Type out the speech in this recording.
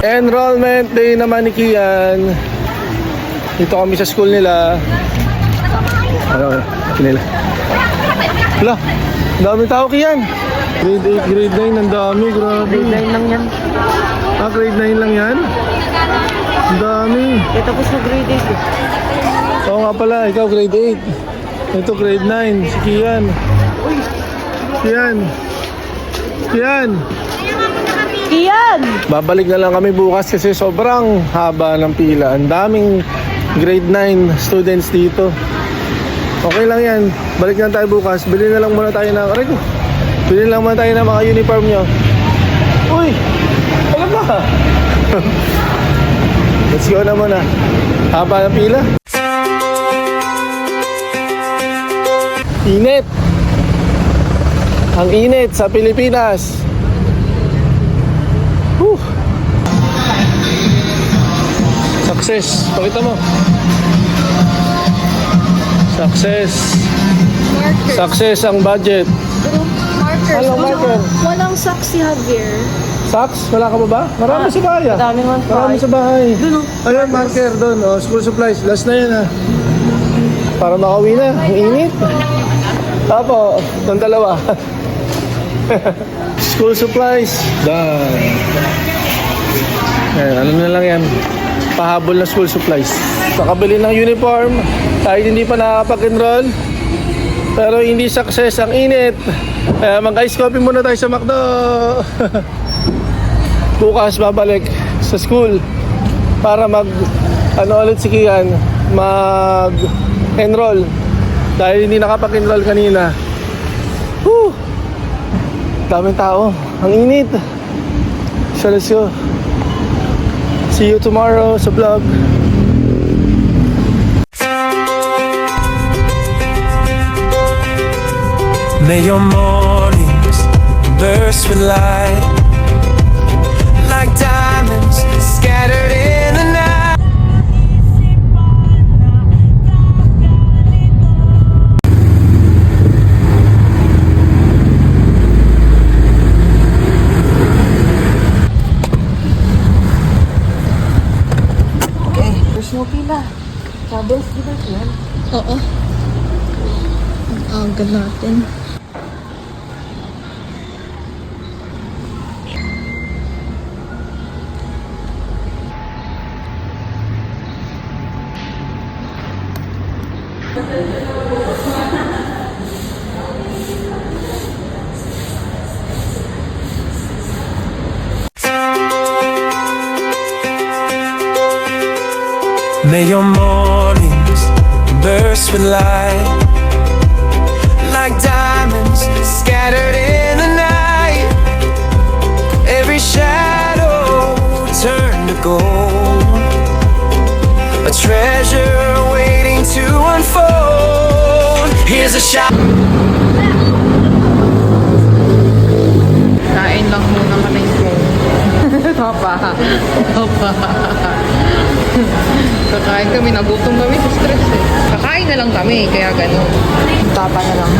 Enrollment day naman ni Kian. Dito kami sa school nila. Ano nila? Wala, dami tao Kian. Grade 8, grade 9, ang dami, grabe. Grade 9 lang yan. Ah, grade 9 lang yan? Ang dami. Eh, tapos na grade 8. Oo nga pala, ikaw grade 8. Ito grade 9, si Kian. Kian. Kian! Babalik na lang kami bukas kasi sobrang haba ng pila. Ang daming grade 9 students dito. Okay lang yan. Balik na tayo bukas. Bili na lang muna tayo ng Bili lang muna tayo ng mga uniform nyo. Uy! Ano ba? Let's go na muna. Haba ng pila. Init. Ang init sa Pilipinas. Whew. Success. Pakita mo. Success. Marker. Success ang budget. Marker. Walang marker. Walang socks si Javier. Socks? Wala ka ba ba? Marami sa bahay. Madami man pa. Marami sa bahay. Doon, Ayun, marker doon. Oh, school supplies. Last na yan ha. Para makauwi na. Ang init. Tapo. Itong dalawa. School supplies. Done. Ayan, ano na lang yan. Pahabol na school supplies. Nakabili ng uniform. Kahit hindi pa nakakapag-enroll. Pero hindi success ang init. Kaya mag-ice coffee muna tayo sa McDo. Bukas babalik sa school para ulit si Kian mag-enroll dahil hindi nakapag-enroll kanina. Whew! Daming tao. Ang init. So let's go. See you tomorrow sa vlog. May your mornings burst with light, like diamonds scattered in the night. There's no pila. Troubles, di ba yan? Oo. Ang aga natin. May your mornings burst with light, like diamonds scattered in the night. Every shadow turned to gold, a treasure waiting to unfold. Here's a shot. Kain lang muna kami ko. Papa. Kakain kami, nagutom kami sa stress eh. Kakain na lang kami, kaya ganun. Tapa na lang.